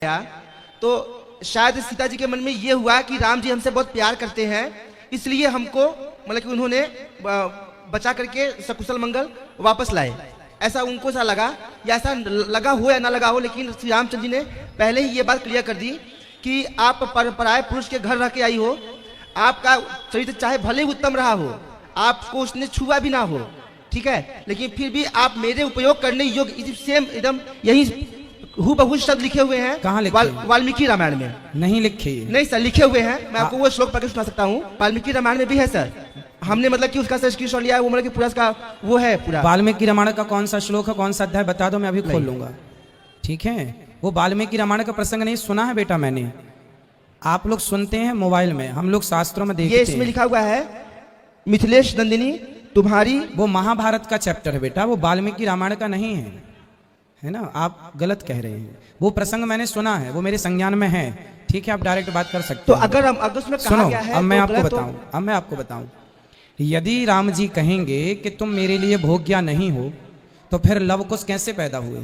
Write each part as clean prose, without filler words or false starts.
गया तो शायद सीता जी के मन में ये हुआ कि राम जी हमसे बहुत प्यार करते हैं, इसलिए हमको मतलब कि उन्होंने बचा करके सकुशल मंगल वापस लाए। ऐसा उनको सा लगा, या ऐसा लगा हो या ना लगा हो, लेकिन श्री रामचंद्र जी ने पहले ही ये बात क्लियर कर दी कि आप पराये पुरुष के घर रह के आई हो, आपका चरित्र चाहे भले ही उत्तम रहा हो, आपको उसने छुआ भी ना हो, ठीक है, लेकिन फिर भी आप मेरे उपयोग करने योग्य सेम एकदम यही हूबहू शब्द लिखे हुए हैं। कहाँ लिखे? वाल्मीकि रामायण में नहीं लिखे? नहीं सर, लिखे हुए हैं। मैं आपको वो श्लोक पढ़ के सुना सकता हूँ। वाल्मीकि रामायण में भी है सर। हमने मतलब कि उसका स्क्रीनशॉट लिया है, वो मतलब कि पूरा उसका वो है पूरा। वाल्मीकि रामायण का कौन सा श्लोक है, कौन सा अध्याय बता दो, मैं अभी खोल लूंगा। ठीक है, वो वाल्मीकि रामायण का प्रसंग नहीं सुना है बेटा मैंने। आप लोग सुनते हैं मोबाइल में, हम लोग शास्त्रों में देखते हैं। ये इसमें लिखा हुआ है, मिथिलेश नंदिनी तुम्हारी। वो महाभारत का चैप्टर है बेटा, वो वाल्मीकि रामायण का नहीं है ना, आप गलत कह रहे हैं। वो प्रसंग मैंने सुना है, वो मेरे संज्ञान में है। ठीक है, आप डायरेक्ट बात कर सकते तो हैं। अगर उसमें कहा गया है, अब मैं आपको बताऊं, यदि राम जी कहेंगे कि तुम मेरे लिए भोग्या नहीं हो, तो फिर लव कुश कैसे पैदा हुए?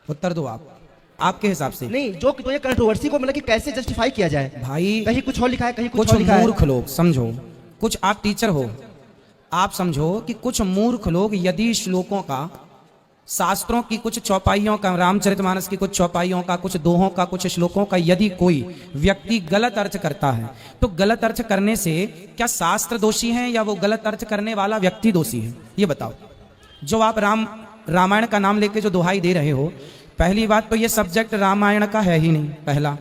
उत्तर दो आप, आपके हिसाब से। नहीं, जो तो ये कंट्रोवर्सी को मतलब कि कैसे जस्टिफाई किया जाए भाई, कहीं कुछ और लिखा है, कहीं कुछ और लिखा है। मूर्ख लोग, समझो, कुछ आप टीचर हो, आप समझो कि कुछ मूर्ख लोग यदि श्लोकों का, शास्त्रों की कुछ चौपाइयों का, रामचरितमानस की कुछ चौपाइयों का, कुछ दोहों का, कुछ श्लोकों का यदि कोई व्यक्ति गलत अर्थ करता है, तो गलत अर्थ करने से क्या शास्त्र दोषी है या वो गलत अर्थ करने वाला व्यक्ति दोषी है? ये बताओ। जो आप रामायण का नाम लेके जो दुहाई दे रहे हो, पहली बात तो ये सब्जेक्ट रामायण का है ही नहीं। पहला,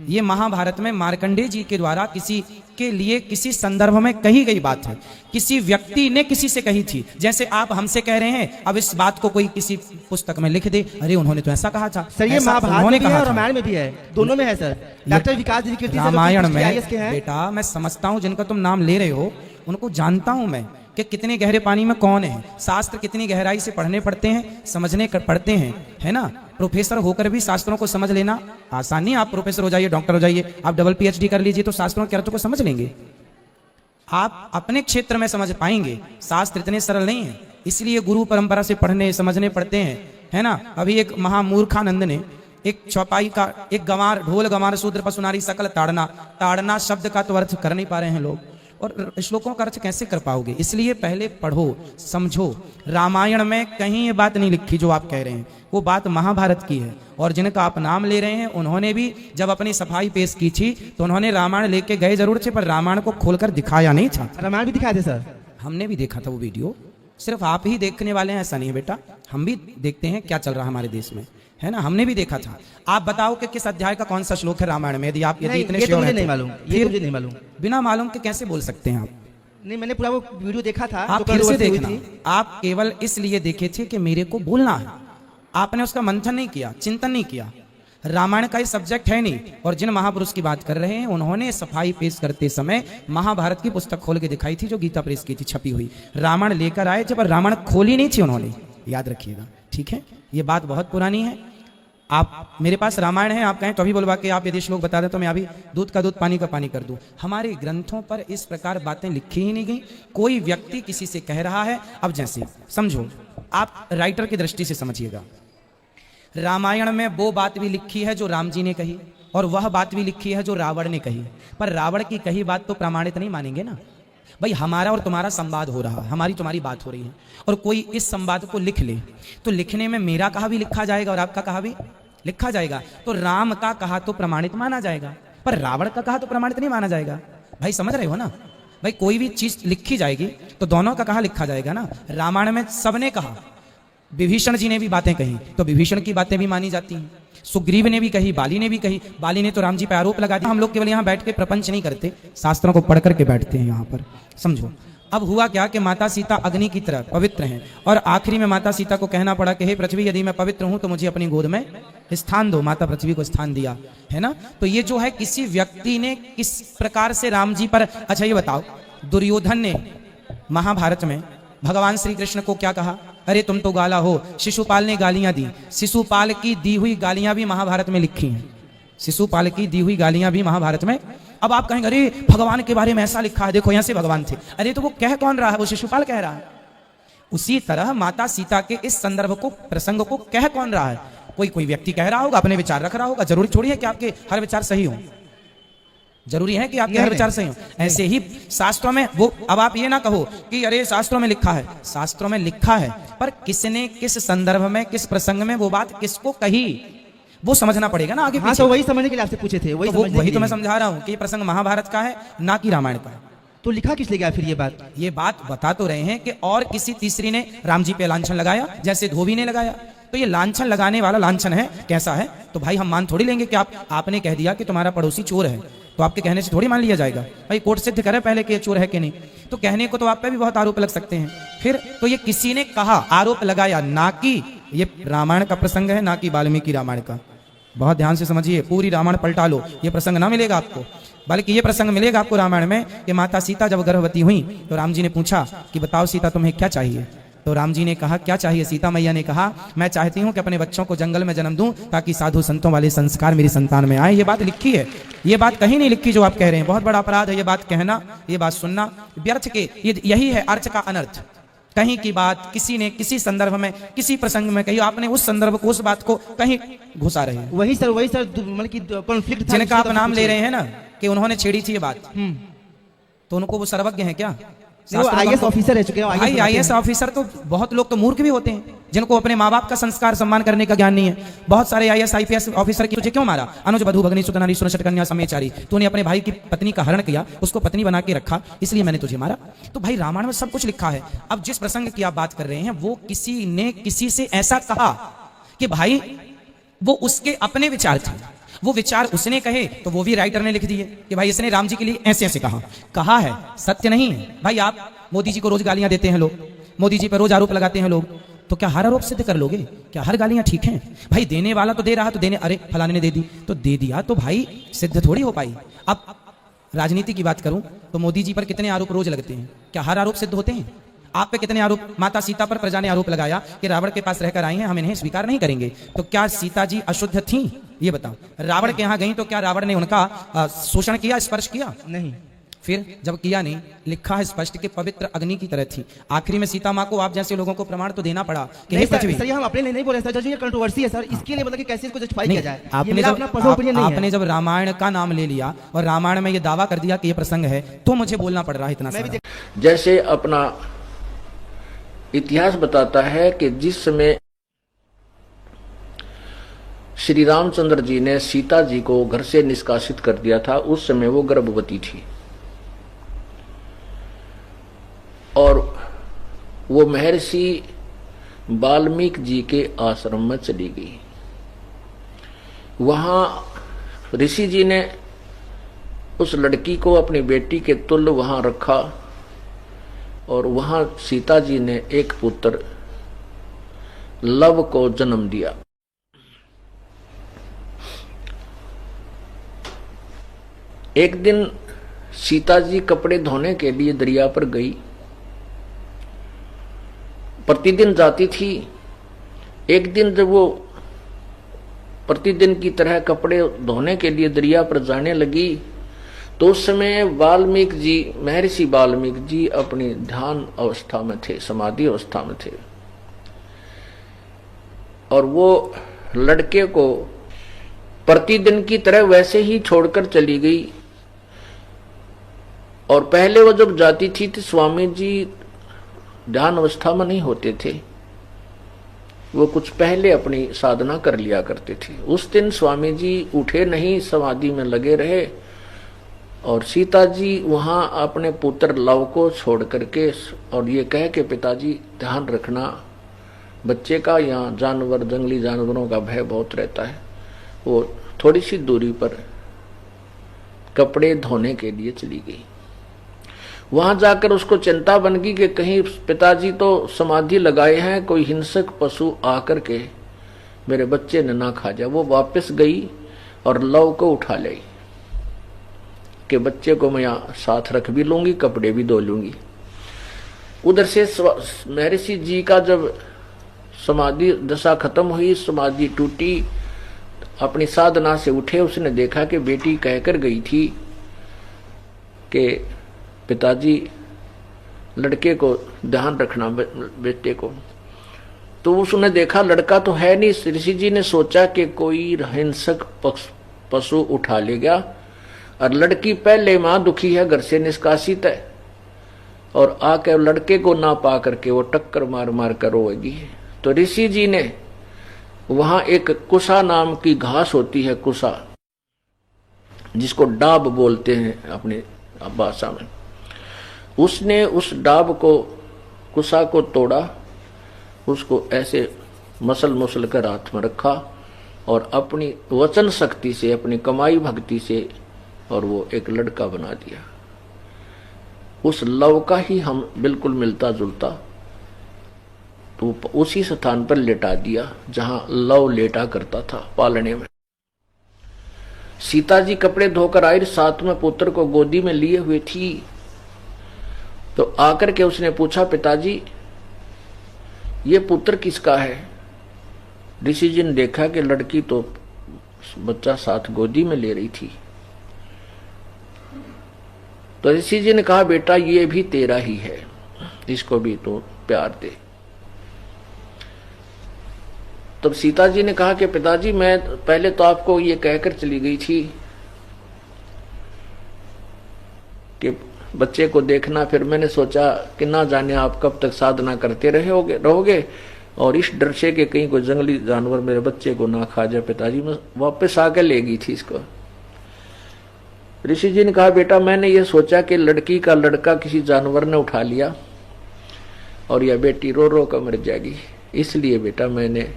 ये महाभारत में मार्कंडेय जी के द्वारा किसी के लिए किसी संदर्भ में कही गई बात है, किसी व्यक्ति ने किसी से कही थी। जैसे आप हमसे कह रहे हैं, अब इस बात को कोई किसी पुस्तक में लिख दे, अरे उन्होंने तो ऐसा कहा था। सर, ये महाभारत में भी है और रामायण में भी है, दोनों में है सर। डॉक्टर विकास जी कीर्ति रामायण में बेटा, मैं समझता हूँ जिनका तुम नाम ले रहे हो, उनको जानता हूँ मैं कि कितने गहरे पानी में कौन है, शास्त्र कितनी गहराई से पढ़ने पड़ते हैं, समझने पड़ते हैं, है ना। प्रोफेसर होकर भी शास्त्रों को समझ लेना आसान नहीं। आप प्रोफेसर हो जाइए, डॉक्टर हो जाइए, आप डबल पीएचडी कर लीजिए, तो शास्त्रों के अर्थ को समझ लेंगे। आप अपने क्षेत्र में समझ पाएंगे। शास्त्र इतने सरल नहीं है, इसलिए गुरु परंपरा से पढ़ने समझने पड़ते हैं, है ना। अभी एक महामूर्खानंद ने एक चौपाई का, एक गंवार, ढोल गंवार शूद्र पशुनारी सकल ताड़ना, ताड़ना शब्द का तो अर्थ कर नहीं पा रहे हैं लोग, और श्लोकों का अर्थ कैसे कर पाओगे? इसलिए पहले पढ़ो, समझो। रामायण में कहीं ये बात नहीं लिखी जो आप कह रहे हैं, वो बात महाभारत की है। और जिनका आप नाम ले रहे हैं, उन्होंने भी जब अपनी सफाई पेश की थी तो उन्होंने रामायण लेके गए जरूर थे, पर रामायण को खोलकर दिखाया नहीं था। रामायण भी दिखाए थे सर, हमने भी देखा था वो वीडियो। सिर्फ आप ही देखने वाले हैं ऐसा नहीं है बेटा, हम भी देखते हैं क्या चल रहा है हमारे देश में, है ना। हमने भी देखा था। आप बताओ कि किस अध्याय का कौन सा श्लोक है रामायण में, यदि इतने श्योर हैं। नहीं मालूम, ये मुझे नहीं मालूम। बिना मालूम के कैसे बोल सकते हैं आप? नहीं, मैंने पूरा वो वीडियो देखा था। आप फिर से देखना। आप केवल इसलिए देखे थे कि मेरे को बोलना है, आपने उसका मंथन नहीं किया, चिंतन नहीं किया। रामायण का ये सब्जेक्ट है नहीं। और जिन महापुरुष की बात कर रहे हैं, उन्होंने सफाई पेश करते समय महाभारत की पुस्तक खोल के दिखाई थी, जो गीता प्रेस की थी, छपी हुई। रामायण लेकर आए थे, पर रामायण खोली नहीं थी उन्होंने, याद रखिएगा, ठीक है। ये बात बहुत पुरानी है। आप, मेरे पास रामायण है, आप कहें तो अभी बोलवा के आप यदि श्लोक बता दें तो मैं अभी दूध का दूध पानी का पानी कर दूं। हमारे ग्रंथों पर इस प्रकार बातें लिखी ही नहीं गई। कोई व्यक्ति किसी से कह रहा है, अब जैसे समझो, आप राइटर की दृष्टि से समझिएगा। रामायण में वो बात भी लिखी है जो राम जी ने कही, और वह बात भी लिखी है जो रावण ने कही, पर रावण की कही बात तो प्रमाणित नहीं मानेंगे ना भाई। हमारा और तुम्हारा संवाद हो रहा है, हमारी तुम्हारी बात हो रही है, और कोई इस संवाद को लिख ले, तो लिखने में मेरा कहा भी लिखा जाएगा और आपका कहा भी लिखा जाएगा। तो राम का कहा तो प्रमाणित माना जाएगा, पर रावण का कहा तो प्रमाणित नहीं माना जाएगा। भाई समझ रहे हो ना भाई, कोई भी चीज लिखी जाएगी तो दोनों का कहा लिखा जाएगा ना। रामायण में सबने कहा, विभीषण जी ने भी बातें कही तो विभीषण की बातें भी मानी जाती हैं, सुग्रीव ने भी कही, बाली ने भी कही। बाली ने तो राम जी पे आरोप लगा दिया। हम लोग केवल यहाँ बैठ के प्रपंच नहीं करते, शास्त्रों को पढ़ करके बैठते हैं यहाँ पर, समझो। अब हुआ क्या कि माता सीता अग्नि की तरह पवित्र हैं, और आखिरी में माता सीता को कहना पड़ा कि हे पृथ्वी, यदि मैं पवित्र हूं तो मुझे अपनी गोद में स्थान दो। माता पृथ्वी को स्थान दिया, है ना। तो ये जो है, किसी व्यक्ति ने किस प्रकार से राम जी पर, अच्छा ये बताओ, दुर्योधन ने महाभारत में भगवान श्री कृष्ण को क्या कहा? अरे तुम तो गाला हो। शिशुपाल ने गालियां दी। शिशुपाल की दी हुई गालियां भी महाभारत में लिखी हैं। शिशुपाल की दी हुई गालियां भी महाभारत में। अब आप कहेंगे अरे भगवान के बारे में ऐसा लिखा है, देखो यहाँ से भगवान थे। अरे तो वो कह कौन रहा है? वो शिशुपाल कह रहा है। उसी तरह माता सीता के इस संदर्भ को, प्रसंग को कह कौन रहा है? कोई कोई व्यक्ति कह रहा होगा, अपने विचार रख रहा होगा, जरूरी थोड़ी है कि आपके हर विचार सही हो, जरूरी है कि आपके हर विचार सही हो। ऐसे ही शास्त्रों में वो, अब आप ये ना कहो कि अरे शास्त्रों में लिखा है, शास्त्रों में लिखा है, पर किसने किस संदर्भ में किस प्रसंग में वो बात किसको कही वो समझना पड़ेगा ना आगे हाँ, तो वही समझने के लिए आपसे पूछे थे, वही तो मैं समझा रहा हूँ कि ये प्रसंग महाभारत का है ना कि रामायण का। तो लिखा किस लिए गया फिर ये बात बता तो रहे हैं कि और किसी तीसरी ने राम जी पे लांछन लगाया, जैसे धोबी ने लगाया। तो ये लांछन लगाने वाला लांछन है, कैसा है? तो भाई हम मान थोड़ी लेंगे कि आपने कह दिया कि तुम्हारा पड़ोसी चोर है, तो आपके कहने से थोड़ी मान लिया जाएगा। भाई कोर्ट सिद्ध करे पहले कि ये चोर है कि नहीं, तो कहने को तो आप पे भी बहुत आरोप लग सकते हैं। फिर तो ये किसी ने कहा, आरोप लगाया, ना कि ये रामायण का प्रसंग है, ना कि वाल्मीकि रामायण का। बहुत ध्यान से समझिए, पूरी रामायण पलटा लो, ये प्रसंग ना मिलेगा आपको, बल्कि ये प्रसंग मिलेगा आपको रामायण में कि माता सीता जब गर्भवती हुई तो राम जी ने पूछा कि बताओ सीता तुम्हें क्या चाहिए? तो राम जी ने कहा क्या चाहिए? सीता मैया ने कहा मैं चाहती हूँ कि अपने बच्चों को जंगल में जन्म दूं ताकि साधु संतों वाले संस्कार मेरी संतान में आए। ये बात लिखी है, ये बात कहीं नहीं लिखी जो आप कह रहे हैं। बहुत बड़ा अपराध है ये बात कहना, ये बात सुनना, व्यर्थ के यही है अर्थ का अनर्थ। कहीं की बात किसी ने किसी संदर्भ में किसी प्रसंग में कही, आपने उस संदर्भ को उस बात को कहीं घुसा रहे हैं। वही सर मतलब कि कॉन्फ्लिक्ट जिनका आप नाम ले रहे हैं ना कि उन्होंने छेड़ी थी ये बात, तो उनको वो सर्वज्ञ है क्या? आईएएस ऑफिसर रह चुके हैं। भाई आईएएस ऑफिसर तो बहुत लोग तो मूर्ख भी होते हैं जिनको अपने माँ बाप का संस्कार सम्मान करने का ज्ञान नहीं है। बहुत सारे आईएएस आईपीएस ऑफिसर की तुझे क्यों मारा? अनुज बधू भगनी सुतनारी सुरक्षित कन्या समेचारी, तूने अपने भाई की पत्नी का हरण किया, उसको पत्नी बना के रखा, इसलिए मैंने तुझे मारा। तो भाई रामायण में सब कुछ लिखा है। अब जिस प्रसंग की आप बात कर रहे हैं वो किसी ने किसी से ऐसा कहा कि भाई वो उसके अपने विचार थे, वो विचार उसने कहे तो वो भी राइटर ने लिख दिए कि भाई इसने राम जी के लिए ऐसे ऐसे कहा है, सत्य नहीं है। भाई आप मोदी जी को रोज गालियां देते हैं लोग, मोदी जी पर रोज आरोप लगाते हैं लोग, तो क्या हर आरोप सिद्ध कर लोगे? क्या हर गालियां ठीक हैं? भाई देने वाला तो दे रहा, तो देने, अरे फलाने ने दे दी तो दे दिया, तो भाई सिद्ध थोड़ी हो पाई। अब राजनीति की बात करूं तो मोदी जी पर कितने आरोप रोज लगते हैं? क्या हर आरोप सिद्ध होते हैं? आप पे कितने आरोप? माता सीता पर प्रजा ने आरोप लगाया कि रावण के पास रहकर आई हैं, हम इन्हें स्वीकार नहीं करेंगे। तो क्या सीता जी अशुद्ध थीं? ये बताओ। रावण के यहाँ गई तो क्या रावण ने उनका शोषण किया, स्पर्श किया? नहीं। फिर जब किया नहीं, लिखा है स्पष्ट कि पवित्र अग्नि की तरह थी। आखिरी में सीता माँ को आप जैसे लोगों को प्रमाण तो देना पड़ा कि नहीं सर, हम अपने लिए नहीं बोल रहे सर, ये कंट्रोवर्सी है सर, इसके लिए मतलब कि कैसे इसको जस्टिफाई किया जाए। आपने जब रामायण का नाम ले लिया और रामायण में ये दावा कर दिया कि ये प्रसंग है, तो मुझे बोलना पड़ रहा है इतना सारा। जैसे अपना इतिहास बताता है कि जिस समय श्री रामचंद्र जी ने सीता जी को घर से निष्कासित कर दिया था, उस समय वो गर्भवती थी और वो महर्षि वाल्मीकि जी के आश्रम में चली गई। वहां ऋषि जी ने उस लड़की को अपनी बेटी के तुल्य वहां रखा और वहां सीता जी ने एक पुत्र लव को जन्म दिया। एक दिन सीता जी कपड़े धोने के लिए दरिया पर गई, प्रतिदिन जाती थी। एक दिन जब वो प्रतिदिन की तरह कपड़े धोने के लिए दरिया पर जाने लगी तो उस समय वाल्मीकि जी, महर्षि वाल्मीकि जी अपनी ध्यान अवस्था में थे, समाधि अवस्था में थे और वो लड़के को प्रतिदिन की तरह वैसे ही छोड़कर चली गई। और पहले वो जब जाती थी तो स्वामी जी ध्यान अवस्था में नहीं होते थे, वो कुछ पहले अपनी साधना कर लिया करते थे। उस दिन स्वामी जी उठे नहीं, समाधि में लगे रहे और सीता जी वहां अपने पुत्र लव को छोड़ करके और ये कह के पिताजी ध्यान रखना बच्चे का, यहाँ जानवर जंगली जानवरों का भय बहुत रहता है, वो थोड़ी सी दूरी पर कपड़े धोने के लिए चली गई। वहां जाकर उसको चिंता बन गई कि कहीं पिताजी तो समाधि लगाए हैं, कोई हिंसक पशु आकर के मेरे बच्चे ने ना खा जाए। वो वापस गई और लव को उठा ली कि बच्चे को मैं यहाँ साथ रख भी लूंगी, कपड़े भी धो लूंगी। उधर से महर्षि जी का जब समाधि दशा खत्म हुई, समाधि टूटी, अपनी साधना से उठे, उसने देखा कि बेटी कहकर गई थी कि पिताजी लड़के को ध्यान रखना बेटे को। तो उसने देखा लड़का तो है नहीं। ऋषि जी ने सोचा कि कोई हिंसक पशु उठा ले गया, और लड़की पहले मां दुखी है, घर से निष्कासित है, और आकर लड़के को ना पा करके वो टक्कर मार मार कर रोएगी। तो ऋषि जी ने वहां एक कुसा नाम की घास होती है, कुसा, जिसको डाब बोलते हैं अपनी भाषा में, उसने उस डाब को, कुसा को तोड़ा, उसको ऐसे मसल कर हाथ में रखा, और अपनी वचन शक्ति से, अपनी कमाई भक्ति से, और वो एक लड़का बना दिया। उस लव का ही हम बिल्कुल मिलता जुलता, तो उसी स्थान पर लेटा दिया जहां लव लेटा करता था पालने में। सीता जी कपड़े धोकर आई, साथ में पुत्र को गोदी में लिए हुए थी। तो आकर के उसने पूछा, पिताजी ये पुत्र किसका है? ऋषि जी ने देखा कि लड़की तो बच्चा साथ गोदी में ले रही थी। तो ऋषि जी ने कहा, बेटा ये भी तेरा ही है, इसको भी तो प्यार दे। तब सीता जी ने कहा कि पिताजी मैं पहले तो आपको ये कहकर चली गई थी कि बच्चे को देखना, फिर मैंने सोचा कि ना जाने आप कब तक साधना करते रहोगे, और इस डर से कि कहीं कोई जंगली जानवर मेरे बच्चे को ना खा जाए, पिताजी मैं वापस आकर ले गई थी इसको। ऋषि जी ने कहा, बेटा मैंने ये सोचा कि लड़की का लड़का किसी जानवर ने उठा लिया और यह बेटी रो रो कर मर जाएगी, इसलिए बेटा मैंने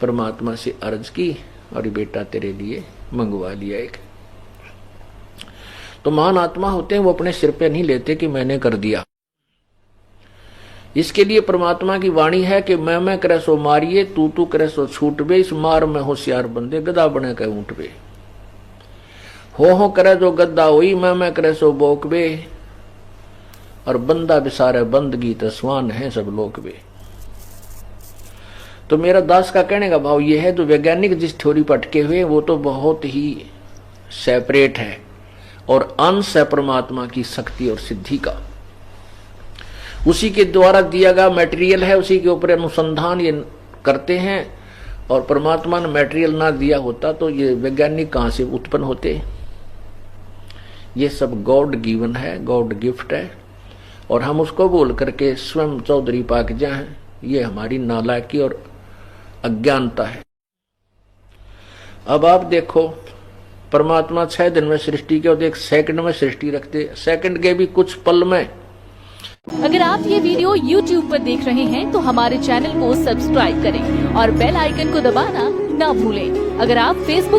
परमात्मा से अर्ज की और ये बेटा तेरे लिए मंगवा लिया एक। तो महान आत्मा होते हैं, वो अपने सिर पे नहीं लेते कि मैंने कर दिया। इसके लिए परमात्मा की वाणी है कि मैं करे सो मारिए, तू करे सो छूट बे, इस मार में होशियार बंदे गदा बने के ऊंट बे। हो करे जो गद्दा हुई, मैं करे सो बोक बे, और बंदा बिसारे बंदगी तो स्वान है सब लोग बे। तो मेरा दास का कहने का भाव यह है, जो वैज्ञानिक जिस थ्योरी पर अटके हुए वो तो बहुत ही सेपरेट है, और अंश है परमात्मा की शक्ति और सिद्धि का। उसी के द्वारा दिया गया मटेरियल है, उसी के ऊपर अनुसंधान ये करते हैं, और परमात्मा ने मटेरियल ना दिया होता तो ये वैज्ञानिक कहां से उत्पन्न होते। ये सब गॉड गिवन है, गॉड गिफ्ट है, और हम उसको बोल करके स्वयं चौधरी पाक जाए, ये हमारी नालायकी और अज्ञानता है। अब आप देखो, परमात्मा 6 दिन में सृष्टि के और 1 सेकंड में सृष्टि रखते, सेकंड के भी कुछ पल में। अगर आप ये वीडियो YouTube पर देख रहे हैं तो हमारे चैनल को सब्सक्राइब करें और बेल आइकन को दबाना ना भूलें। अगर आप Facebook